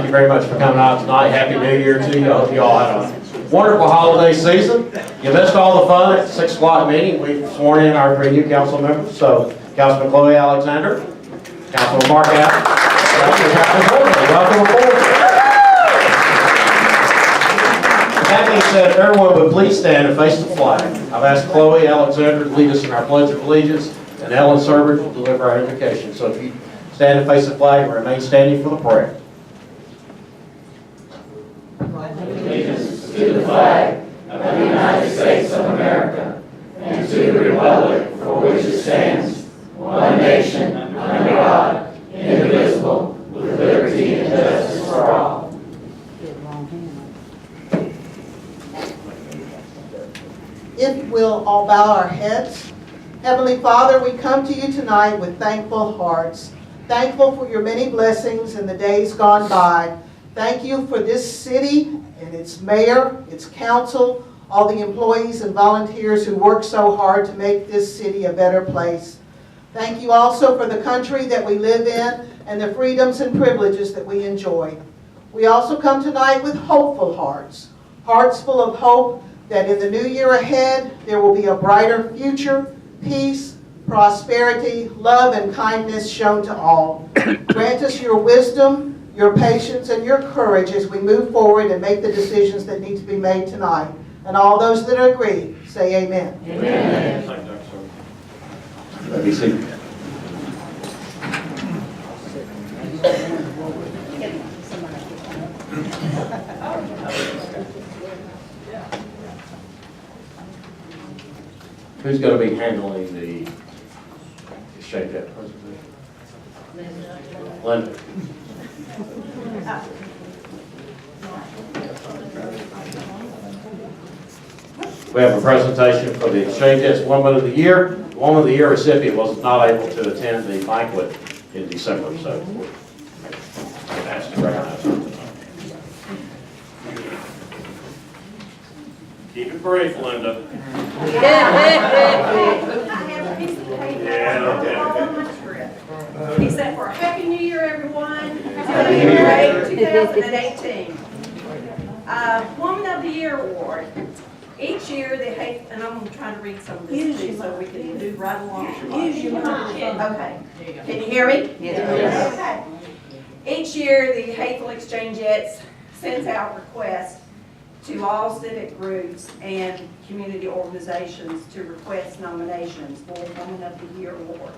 you very much for coming out tonight. Happy New Year to you. I hope you all had a wonderful holiday season. You missed all the fun at 6 o'clock meeting. We've sworn in our 3 new council members. So, Councilman Chloe Alexander, Councilman Mark Allen, Councilman Travis Horton. Welcome aboard. With that being said, if everyone would please stand and face the flag. I've asked Chloe Alexander to lead us in our Pledge of Allegiance, and Ellen Serber will deliver our invocation. So if you stand and face the flag and remain standing for the prayer. Allegiance to the flag of the United States of America and to the republic for which it stands, one nation, under God, indivisible, with liberty and justice for all. If we'll all bow our heads. Heavenly Father, we come to you tonight with thankful hearts. Thankful for your many blessings in the days gone by. Thank you for this city and its mayor, its council, all the employees and volunteers who work so hard to make this city a better place. Thank you also for the country that we live in and the freedoms and privileges that we enjoy. We also come tonight with hopeful hearts, hearts full of hope that in the new year ahead there will be a brighter future, peace, prosperity, love, and kindness shown to all. Grant us your wisdom, your patience, and your courage as we move forward and make the decisions that need to be made tonight. And all those that agree, say amen. Amen. Let me see. Who's going to be handling the shake that presentation? Linda. We have a presentation for the Exchange Jets Woman of the Year. The Woman of the Year recipient was not able to attend the banquet in December, so I'm asked to recognize her tonight. Keep it brief, Linda. I have a piece of paper. Yeah, okay. All on my script. He said, for Happy New Year, everyone. Happy New Year. 2018. Woman of the Year Award. Each year they hate, and I'm trying to read some of this too, so we can do right along. Okay. Can you hear me? Yes. Okay. Each year the Hateful Exchangeettes sends out requests to all civic groups and community organizations to request nominations for Woman of the Year Award.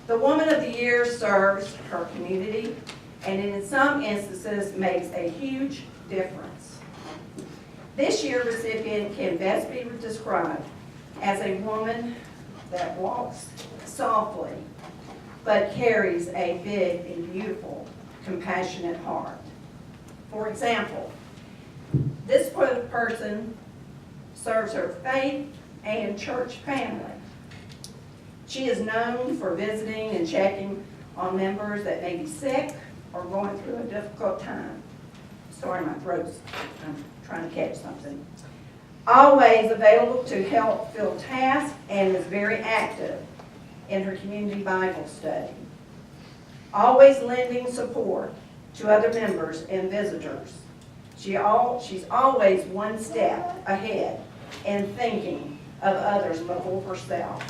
The Woman of the Year serves her community and in some instances makes a huge difference. This year's recipient can best be described as a woman that walks softly but carries a big and beautiful, compassionate heart. For example, this person serves her faith and church family. She is known for visiting and checking on members that may be sick or going through a difficult time. Sorry, my throat's, I'm trying to catch something. Always available to help fill tasks and is very active in her community Bible study. Always lending support to other members and visitors. She's always one step ahead in thinking of others before herself.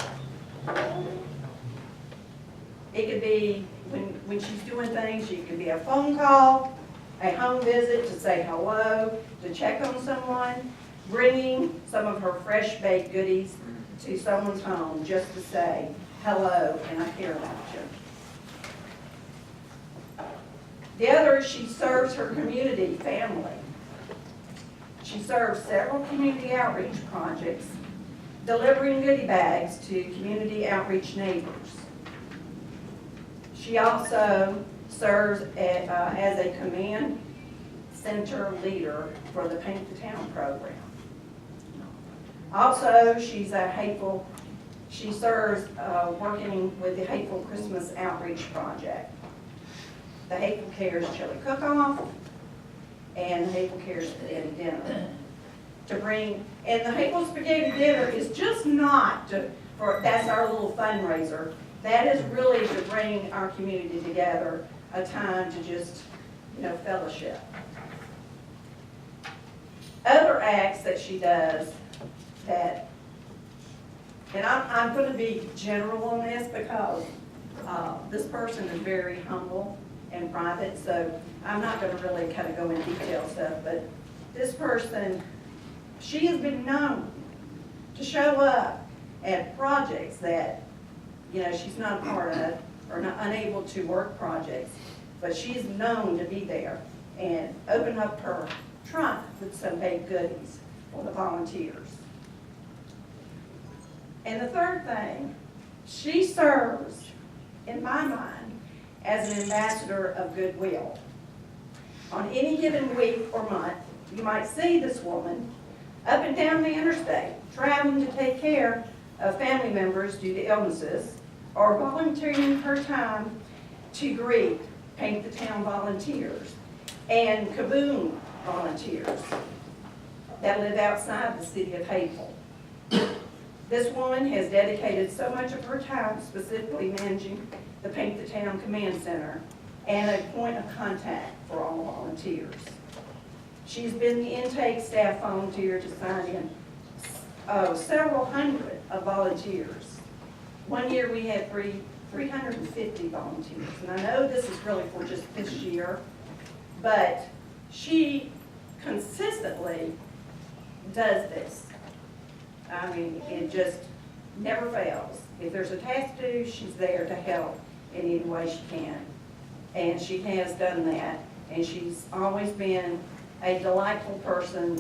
It could be when she's doing things, she could be a phone call, a home visit to say hello, to check on someone, bringing some of her fresh baked goodies to someone's home just to say hello and I care about you. The other, she serves her community family. She serves several community outreach projects, delivering goodie bags to community outreach neighbors. She also serves as a command center leader for the Paint the Town program. Also, she serves working with the Hateful Christmas Outreach Project, the Hateful Cares Chili Cook-Off, and the Hateful Cares Spaghetti Dinner. And the Hateful Spaghetti Dinner is just not that's our little fundraiser. That is really to bring our community together, a time to just fellowship. Other acts that she does that, and I'm going to be general on this because this person is very humble and private, so I'm not going to really kind of go into detail stuff, but this person, she has been known to show up at projects that, she's not a part of or not unable to work projects, but she's known to be there and open up her trunk with some baked goodies for the volunteers. And the third thing, she serves, in my mind, as an ambassador of goodwill. On any given week or month, you might see this woman up and down the interstate, traveling to take care of family members due to illnesses, or volunteering her time to greet Paint the Town volunteers and Kaboom volunteers that live outside the city of Hayful. This woman has dedicated so much of her time specifically managing the Paint the Town Command Center and a point of contact for all volunteers. She's been the intake staff volunteer to sign in several hundred of volunteers. One year we had 350 volunteers, and I know this is really for just this year, but she consistently does this. I mean, it just never fails. If there's a task to do, she's there to help in any way she can. And she has done that, and she's always been a delightful person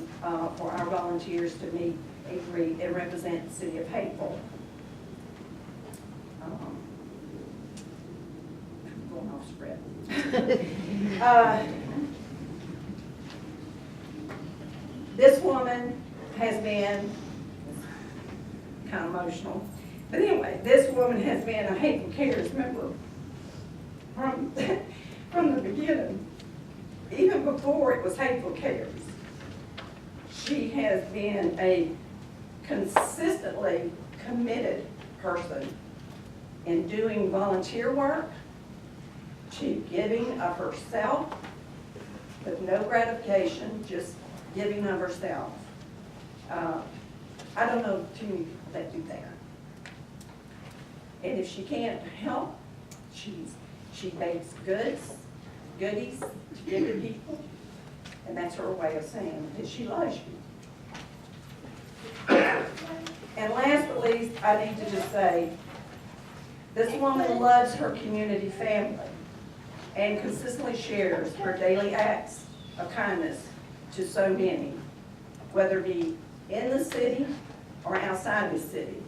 for our volunteers to meet and greet and represent the city of Hayful. I'm going off script. This woman has been kind of emotional, but anyway, this woman has been a Hayful Cares member from the beginning, even before it was Hayful Cares. She has been a consistently committed person in doing volunteer work, to giving of herself with no gratification, just giving of herself. I don't know too many people that do that. And if she can't help, she bakes goodies to give to people, and that's her way of saying that she loves you. And last but least, I need to just say, this woman loves her community family and consistently shares her daily acts of kindness to so many, whether it be in the city or outside the city.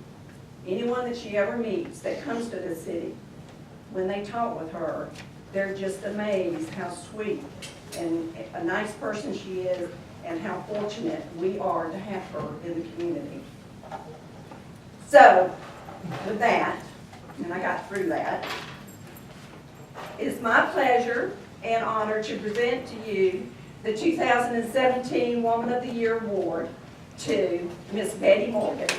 Anyone that she ever meets that comes to the city, when they talk with her, they're just amazed how sweet and a nice person she is and how fortunate we are to have her in the community. So, with that, and I got through that, it is my pleasure and honor to present to you the 2017 Woman of the Year Award to Miss Betty Morgan.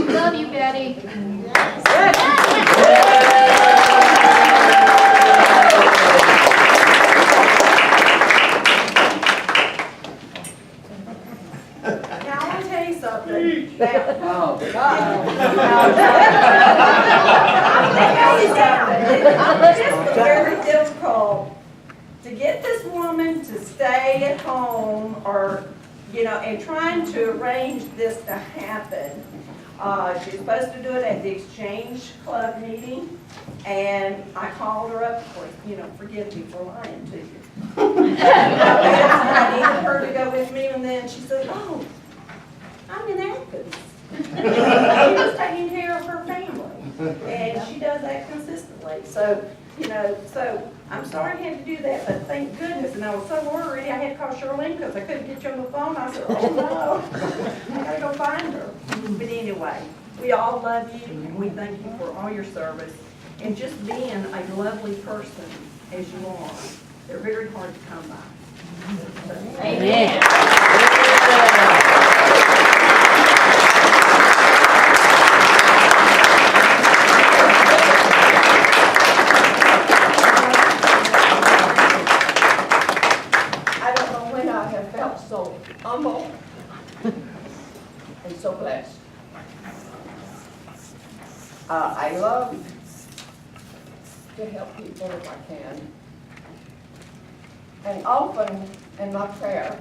Love you, Betty. Now, I want to tell you something. That, It's just very difficult to woman to stay at home or, and trying to arrange this to happen. She was supposed to do it at the Exchange Club meeting, and I called her up, of course, forgive me for lying to you. I needed her to go with me, and then she said, oh, I'm in Athens. She was taking care of her family, and she does that consistently. So, so I'm sorry I had to do that, but thank goodness, and I was so worried, I had to call Charlene because I couldn't get you on the phone. I said, oh no, I gotta go find her. But anyway, we all love you, and we thank you for all your service, and just being a lovely person as you are. They're very hard to come by. Amen. So humble and so blessed. I love to help people if I can. And often in my prayer,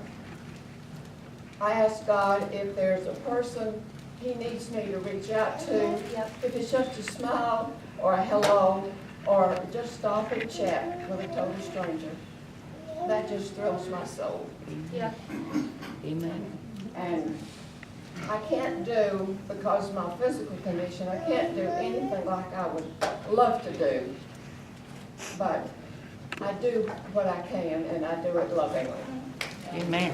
I ask God if there's a person He needs me to reach out to, if it's just a smile or a hello, or just stop and chat with a total stranger. That just thrills my soul. Yeah. Amen. And I can't do, because of my physical condition, I can't do anything like I would love to do. But I do what I can, and I do it lovingly. Amen.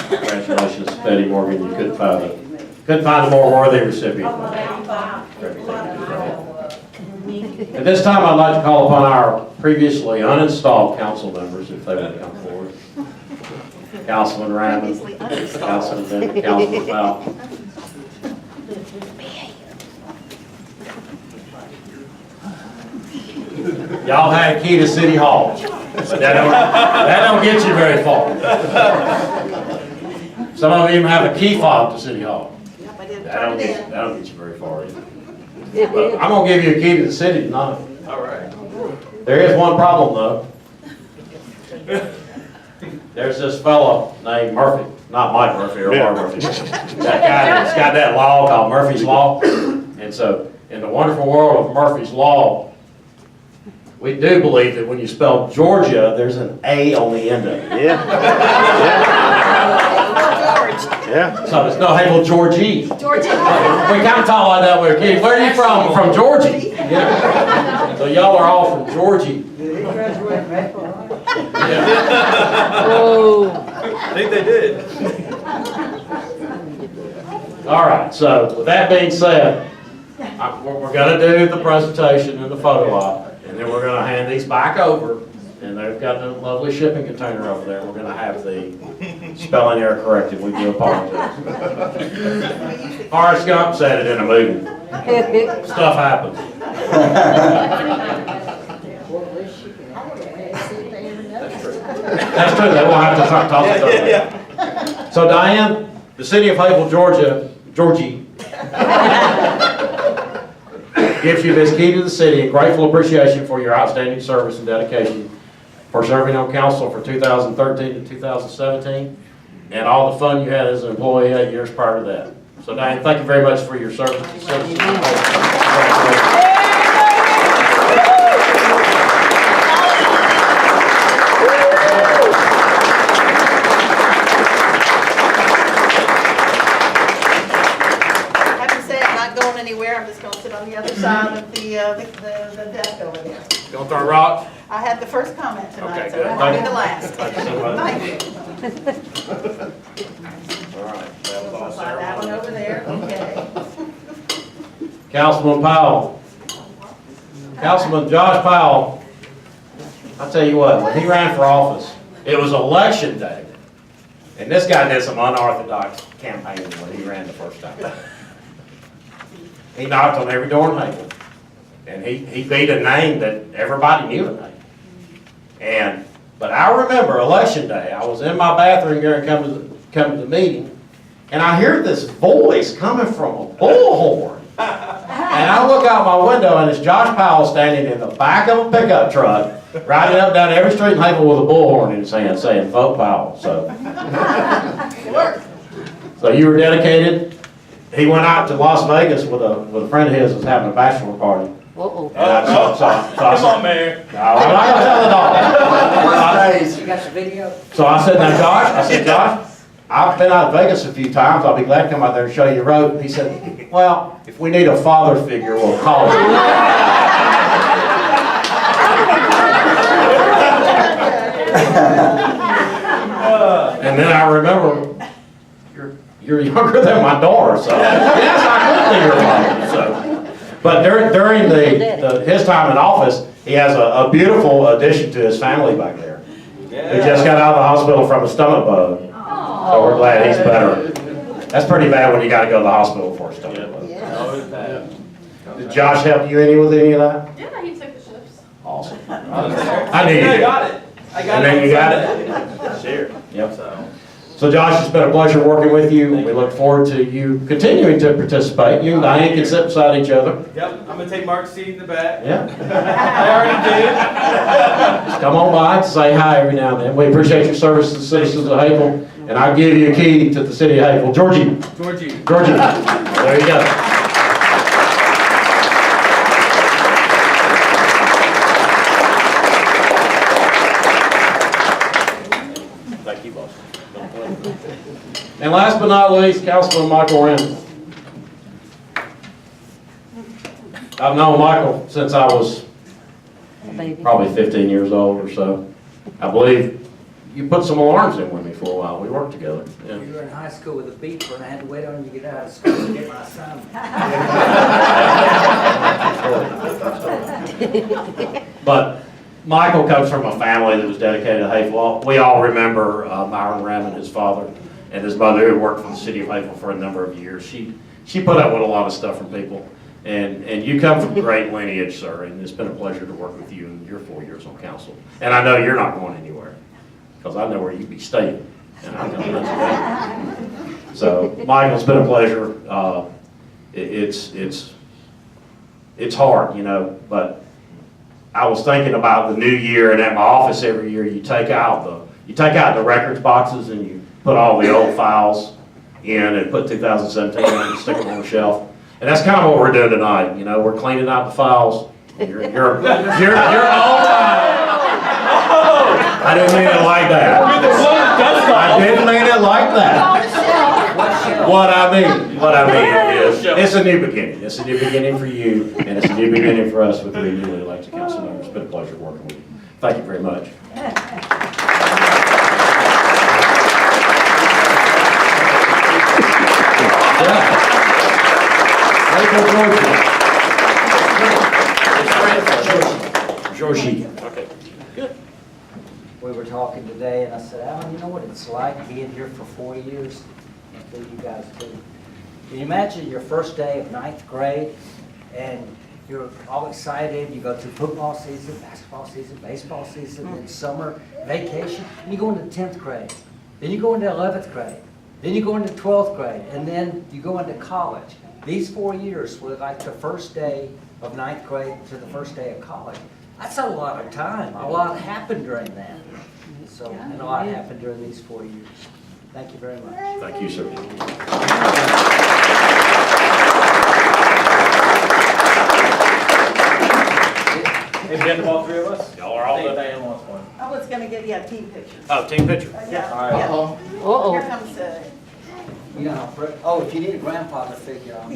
Congratulations, Betty Morgan. You couldn't find a more worthy recipient. At this time, I'd like to call upon our previously uninstalled council members, if they would come forward. Councilman Raymond, Councilman Bennett, Councilman Powell. Y'all had a key to City Hall. That don't get you very far. Some of you even have a key fob to City Hall. That don't get you very far either. But I'm gonna give you a key to the city tonight. All right. There is one problem though. There's this fellow named Murphy, not Mike Murphy or Mark Murphy. That guy that's got that law called Murphy's Law. And so in the wonderful world of Murphy's Law, we do believe that when you spell Georgia, there's an A on the end of it. Yeah. Yeah. So it's no, hey, well, Georgie. Georgie. We kind of talk like that with our kids. Where are you from? From Georgie. Yeah. So y'all are all from Georgie. Yeah. Oh. I think they did. All right, so with that being said, we're going to do the presentation and the photo op, and then we're going to hand these back over, and they've got the lovely shipping container over there. We're going to have the spelling error corrected. We do apologize. Forrest Gump said it in a movie. Stuff happens. That's true. They won't have to talk it over. So Diane, the city of Hayville, Georgie, gives you this key to the city in grateful appreciation for your outstanding service and dedication for serving on council for 2013 to 2017 and all the fun you had as an employee 8 years prior to that. So Diane, thank you very much for your service. Anywhere. I'm just going to sit on the other side of the desk over there. Don't throw rocks. I had the first comment tonight, Okay, so good. I won't be the last. Thank you so much. Thank you. All right. That was all Slide that one over there. Okay. Councilman Powell. Councilman Josh Powell, I'll tell you what, when he ran for office, it was election day. And this guy did some unorthodox campaigning when he ran the first time. He knocked on every door in Hayville. And he beat a name that everybody knew the name. But I remember election day, I was in my bathroom here coming to the meeting, and I hear this voice coming from a bullhorn. And I look out my window and it's Josh Powell standing in the back of a pickup truck, riding up down every street in Hayville with a bullhorn in his hand saying, vote Powell, so. So you were dedicated. He went out to Las Vegas with a friend of his who was having a bachelor party. Uh-oh. And I Come on, Mayor. No, I'm not gonna tell the dog. You got your video? So I said, now Josh, I've been out of Vegas a few times, I'll be glad to come out there and show you the road. He said, well, if we need a father figure, we'll call you. And then I remember, you're younger than my daughter, so yes, I could be your father. So, but during his time in office, he has a beautiful addition to his family back there. Who just got out of the hospital from a stomach bug. So we're glad he's better. That's pretty bad when you got to go to the hospital for a stomach bug. Did Josh help you with any of that? Yeah, he took the shifts. Awesome. I I knew you did. got it. I got And then it. you got it? Sure. Yep. So Josh, it's been a pleasure working with you. We look forward to you continuing to participate. You and Diane can sit beside each other. Yep, I'm gonna take Mark's seat in the back. Yeah. I already did. Just come on by and say hi every now and then. We appreciate your service to the citizens of Hayville. And I'll give you a key to the city of Hayville. Georgie. Georgie. There you go. Thank you, boss. And last but not least, Councilman Michael Randall. I've known Michael since I was probably 15 years old or so. I believe you put some alarms in with me for a while. We worked together. Yeah. You were in high school with a beeper and I had to wait on you to get out of school to get my assignment. But Michael comes from a family that was dedicated to Hayville. We all remember Myron Rammond, his father, and his mother who worked for the city of Hayville for a number of years. She put up with a lot of stuff from people. And you come from great lineage, sir, and it's been a pleasure to work with you in your 4 years on council. And I know you're not going anywhere, because I know where you'd be staying. And I know that's that. So, Michael, it's been a pleasure. It's hard, you know, but I was thinking about the new year, and at my office every year, you take out the records boxes and you put all the old files in and put 2017 on and stick them on the shelf. And that's kind of what we're doing tonight. You know, we're cleaning out the files. You're an old time. I didn't mean it like that. I didn't mean it like that. What I mean is, it's a new beginning. It's a new beginning for you, and it's a new beginning for us with the newly elected council members. It's been a pleasure working with you. Thank you very much. Georgie. Okay. We were talking today and I said, Alan, you know what it's like being here for 4 years? I think you guys do. Can you imagine your first day of 9th grade and you're all excited, you go through football season, basketball season, baseball season, then summer vacation, and you go into 10th grade, then you go into 11th grade, then you go into 12th grade, and then you go into college. These 4 years were like the first day of 9th grade to the first day of college. That's a lot of time. A lot happened during that. So, and a lot happened during these 4 years. Thank you very much. Thank you, sir. Hey, we got the all three of us? Y'all are all I think done? Diane wants one. I was gonna give you a team picture. Oh, team picture. Yeah. All right. Uh-oh. Here comes You know, oh, if you need a grandfather figure, I'm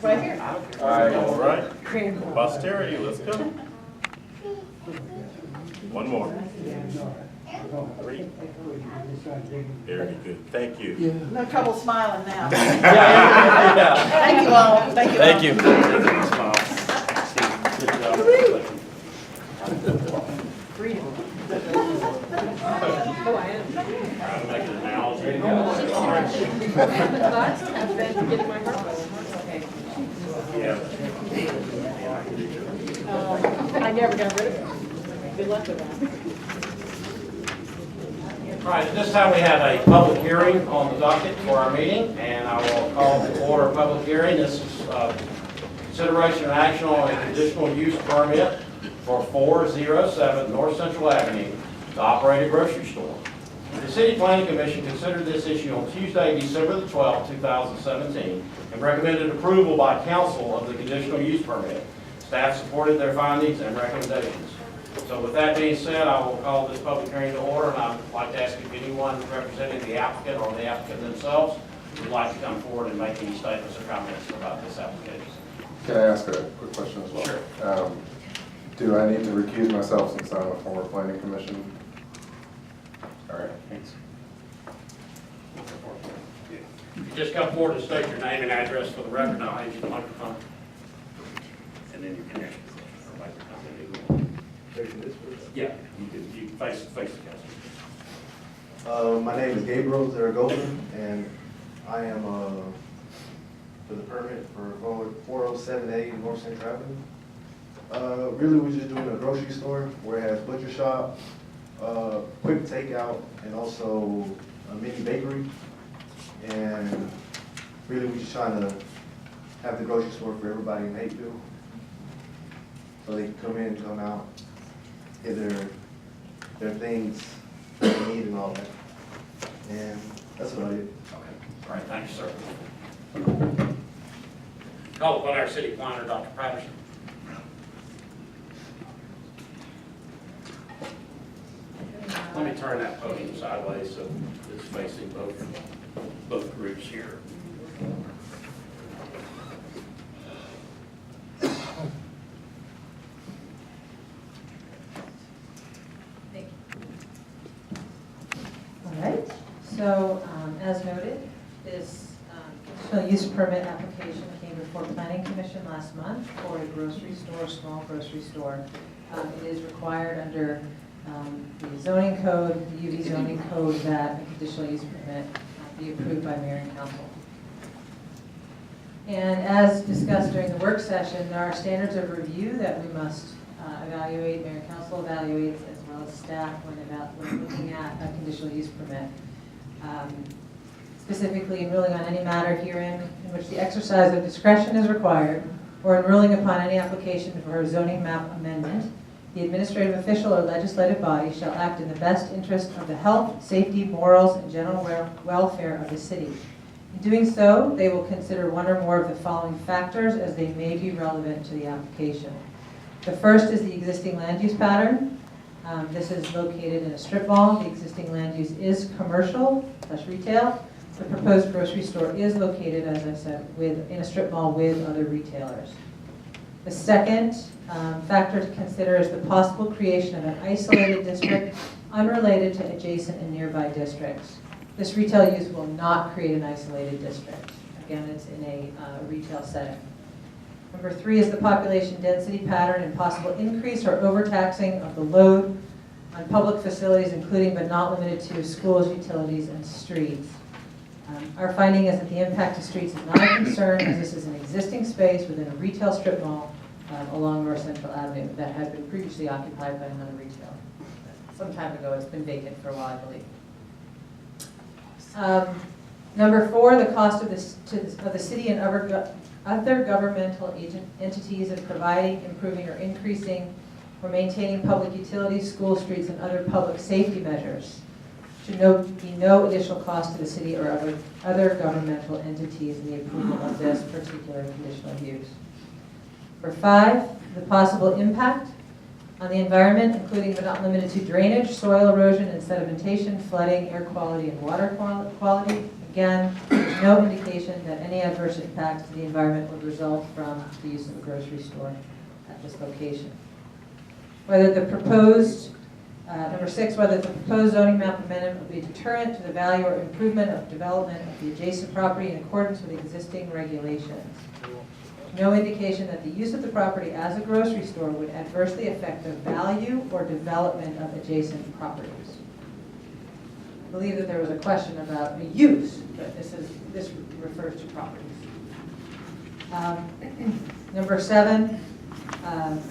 right here. All right. Posterity, let's go. One more. 3. Very good. Thank you. No trouble smiling now. Yeah. Thank you all. Thank you all. Thank you. I never got rid of it. Good luck with that. All right, at this time we have a public hearing on the docket for our meeting, and I will call to order a public hearing. This is consideration and action on a conditional use permit for 407 North Central Avenue to operate a grocery store. The City Planning Commission considered this issue on Tuesday, December the 12th, 2017, and recommended approval by council of the conditional use permit. Staff supported their findings and recommendations. So with that being said, I will call this public hearing to order, and I'd like to ask if anyone representing the applicant or the applicant themselves would like to come forward and make any statements or comments about this application. Can I ask a quick question as well? Sure. Do I need to recuse myself since I'm a former planning commission? All right, thanks. You just come forward and state your name and address for the record, and I'll hand you the microphone. And then you can ask your microphone. Yeah, you face the council. My name is Gabriel Zaragoza, and I am for the permit for 407A North Central Avenue. Really, we're just doing a grocery store where it has butcher shop, quick takeout, and also a mini bakery. And really, we're just trying to have the grocery store for everybody in Hapeville, so they can come in, come out, get their things they need and all that. And that's about it. Okay, all right, thank you, sir. Call upon our city planner, Dr. Patterson. Let me turn that podium sideways so it's facing both groups here. All right, so as noted, this conditional use permit application came before Planning Commission last month for a grocery store, small grocery store. It is required under the zoning code, the UV zoning code, that a conditional use permit be approved by mayor and council. And as discussed during the work session, there are standards of review that we must evaluate, mayor and council evaluates, as well as staff when looking at a conditional use permit. Specifically, in ruling on any matter herein in which the exercise of discretion is required, or in ruling upon any application for a zoning map amendment, the administrative official or legislative body shall act in the best interest of the health, safety, morals, and general welfare of the city. In doing so, they will consider one or more of the following factors as they may be relevant to the application. The first is the existing land use pattern. This is located in a strip mall. The existing land use is commercial/retail. The proposed grocery store is located, as I said, in a strip mall with other retailers. The second factor to consider is the possible creation of an isolated district unrelated to adjacent and nearby districts. This retail use will not create an isolated district. Again, it's in a retail setting. Number three is the population density pattern and possible increase or overtaxing of the load on public facilities, including but not limited to schools, utilities, and streets. Our finding is that the impact to streets is not a concern, as this is an existing space within a retail strip mall along North Central Avenue that had been previously occupied by another retailer. Some time ago, it's been vacant for a while, I believe. Number four, the cost of the city and other governmental entities of providing, improving, or increasing or maintaining public utilities, school streets, and other public safety measures. Should be no additional cost to the city or other governmental entities in the approval of this particular conditional use. Number five, the possible impact on the environment, including but not limited to drainage, soil erosion and sedimentation, flooding, air quality, and water quality. Again, there's no indication that any adverse impacts to the environment would result from the use of a grocery store at this location. Whether the proposed Number six, whether the proposed zoning map amendment will be a deterrent to the value or improvement of development of the adjacent property in accordance with existing regulations. No indication that the use of the property as a grocery store would adversely affect the value or development of adjacent properties. I believe that there was a question about the use, but this refers to properties. Number seven,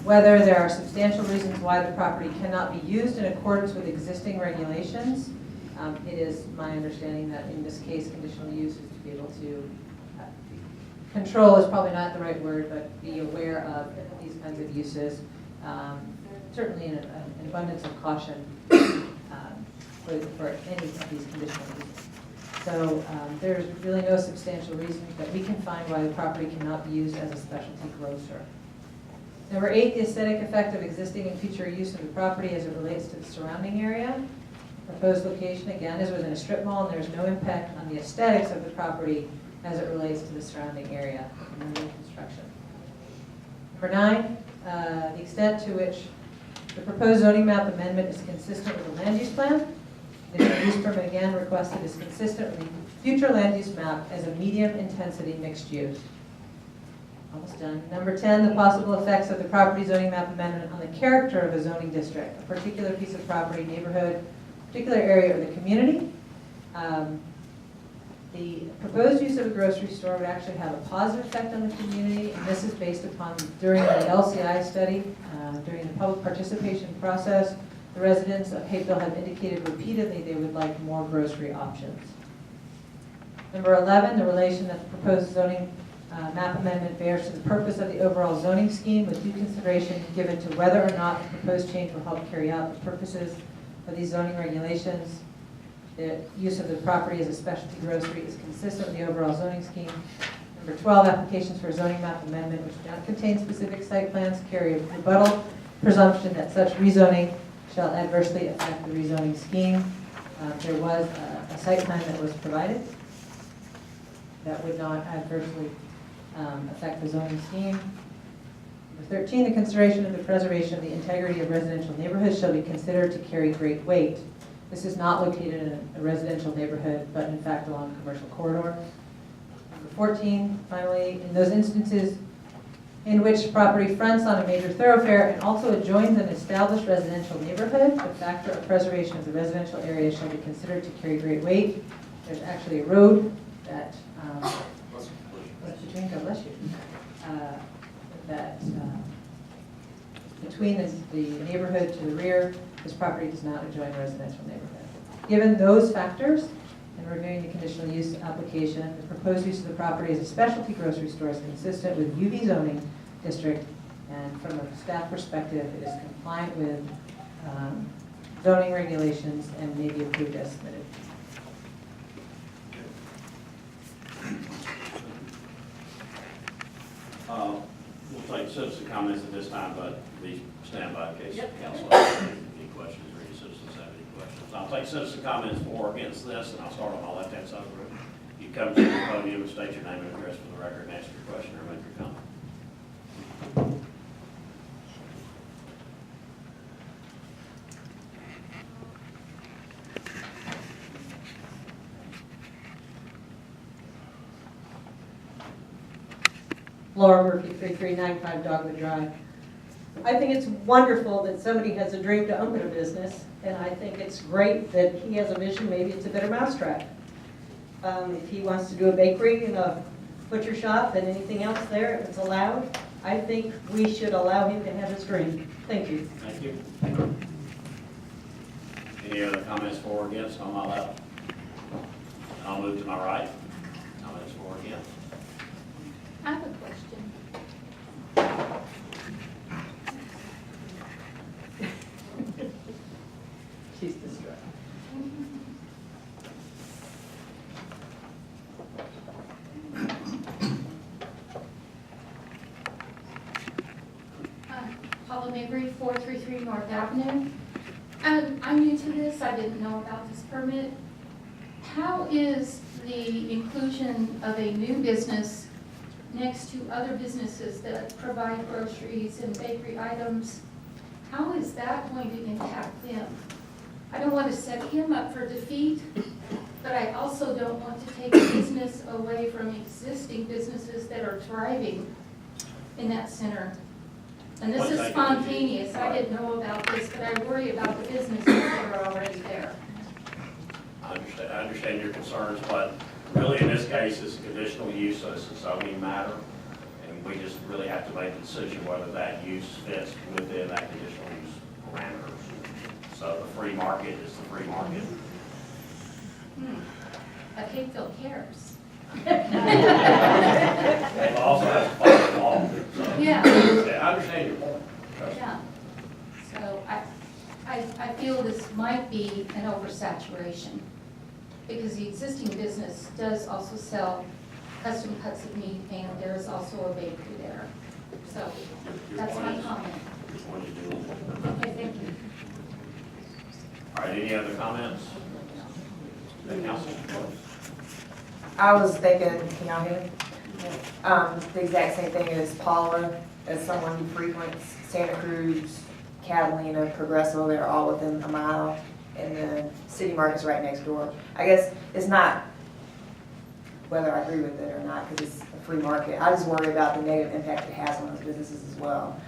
whether there are substantial reasons why the property cannot be used in accordance with existing regulations. It is my understanding that in this case, conditional use is to be able to, control is probably not the right word, but be aware of these kinds of uses, certainly in an abundance of caution for any of these conditional uses. So there's really no substantial reason that we can find why the property cannot be used as a specialty grocer. Number 8, the aesthetic effect of existing and future use of the property as it relates to the surrounding area. Proposed location, again, is within a strip mall, and there's no impact on the aesthetics of the property as it relates to the surrounding area of new construction. Number 9, the extent to which the proposed zoning map amendment is consistent with the land use plan. Conditional use permit, again, requested is consistent with the future land use map as a medium-intensity mixed use. Almost done. Number 10, the possible effects of the property zoning map amendment on the character of a zoning district, a particular piece of property, neighborhood, particular area of the community. The proposed use of a grocery store would actually have a positive effect on the community, and this is based upon, during the LCI study, during the public participation process, the residents of Hapeville have indicated repeatedly they would like more grocery options. Number 11, the relation that the proposed zoning map amendment bears to the purpose of the overall zoning scheme, with due consideration given to whether or not the proposed change will help carry out the purposes of these zoning regulations. The use of the property as a specialty grocery is consistent with the overall zoning scheme. Number 12, applications for a zoning map amendment which do not contain specific site plans carry a rebuttal presumption that such rezoning shall adversely affect the rezoning scheme. There was a site plan that was provided that would not adversely affect the zoning scheme. Number 13, the consideration of the preservation of the integrity of residential neighborhoods shall be considered to carry great weight. This is not located in a residential neighborhood, but in fact along a commercial corridor. Number 14, finally, in those instances in which property fronts on a major thoroughfare and also adjoins an established residential neighborhood, the factor of preservation of the residential area shall be considered to carry great weight. There's actually a road that, between, God bless you, that between the neighborhood to the rear, this property does not adjoin a residential neighborhood. Given those factors, in reviewing the conditional use application, the proposed use of the property as a specialty grocery store is consistent with UV zoning district, and from a staff perspective, it is compliant with zoning regulations and may be approved as submitted. We'll take citizen comments at this time, but please stand by in case council has any questions or any citizens have any questions. I'll take citizen comments for or against this, and I'll start on my left-hand side of the room. You come to the podium and state your name and address for the record and ask your question or make your comment. Laura Murphy, 3395 Dogwood Drive. I think it's wonderful that somebody has a dream to open a business, and I think it's great that he has a vision. Maybe it's a better mousetrap. If he wants to do a bakery and a butcher shop and anything else there, if it's allowed, I think we should allow him to have his dream. Thank you. Thank you. Any other comments for or against on my left? I'll move to my right. Comments for or against? I have a question. She's distracted. Paula Mabry, 433 North Avenue. I'm new to this. I didn't know about this permit. How is the inclusion of a new business next to other businesses that provide groceries and bakery items, how is that going to impact them? I don't want to set him up for defeat, but I also don't want to take business away from existing businesses that are thriving in that center. And this is spontaneous. I didn't know about this, but I worry about the businesses that are already there. I understand your concerns, but really in this case, it's a conditional use, so it's a zoning matter, and we just really have to make a decision whether that use fits within that conditional use parameters. So the free market is the free market. But Hayfield cares. They also have to follow the law. Yeah. Yeah, I understand your point. Yeah. So I feel this might be an oversaturation, because the existing business does also sell custom cuts of meat, and there is also a bakery there. So that's my comment. Okay, thank you. All right, any other comments? The council? I was thinking, can y'all hear me? The exact same thing as Paula, as someone who frequents Santa Cruz, Catalina, Progresso, they're all within a mile, and then City Market's right next door. I guess it's not whether I agree with it or not, because it's a free market. I just worry about the negative impact it has on those businesses as well.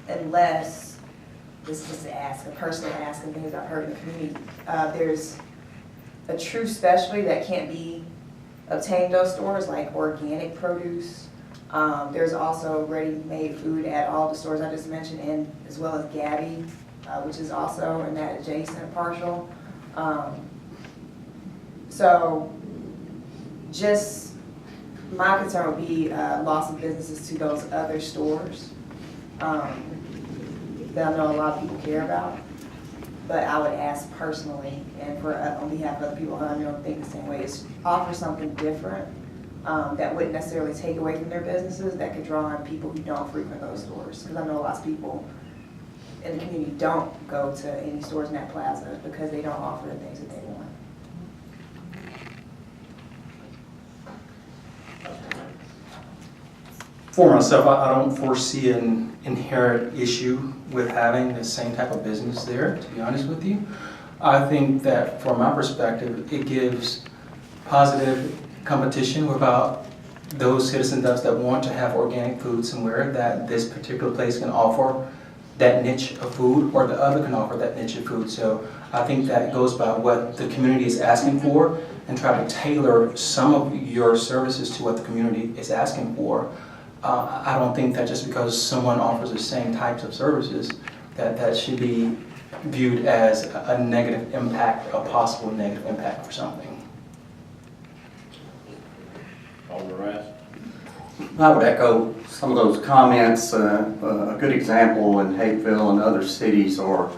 Unless, this is just a personal ask and things I've heard in the community, there's a true specialty that can't be obtained in those stores, like organic produce. There's also ready-made food at all the stores I just mentioned, and as well as Gabby, which is also in that adjacent parcel. So just my concern would be loss of businesses to those other stores that I know a lot of people care about. But I would ask personally, and for on behalf of other people who I know think the same way, is offer something different that wouldn't necessarily take away from their businesses, that could draw on people who don't frequent those stores. Because I know lots of people in the community don't go to any stores in that plaza because they don't offer the things that they want. For myself, I don't foresee an inherent issue with having the same type of business there, to be honest with you. I think that from my perspective, it gives positive competition about those citizens that want to have organic food somewhere, that this particular place can offer that niche of food, or the other can offer that niche of food. So I think that goes by what the community is asking for, and try to tailor some of your services to what the community is asking for. I don't think that just because someone offers the same types of services, that should be viewed as a negative impact, a possible negative impact for something. I would echo some of those comments. A good example in Hapeville and other cities are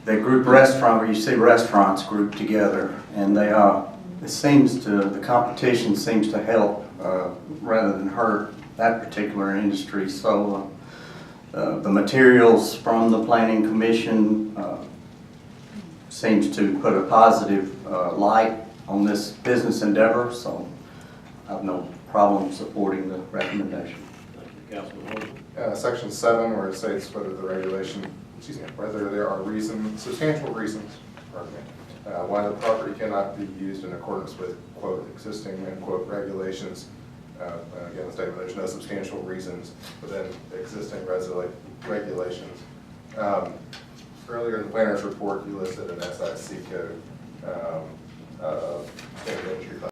the group restaurant, where you see restaurants grouped together, and they the competition seems to help rather than hurt that particular industry. So the materials from the Planning Commission seems to put a positive light on this business endeavor, so I have no problem supporting the recommendation. Thank you, Councilman Horton. Section 7, where it states whether the regulation, whether there are substantial reasons, why the property cannot be used in accordance with, quote, existing, end quote, regulations. Again, the statement, there's no substantial reasons within existing regulations. Earlier in the planner's report, you listed an SIC code, Standard Industry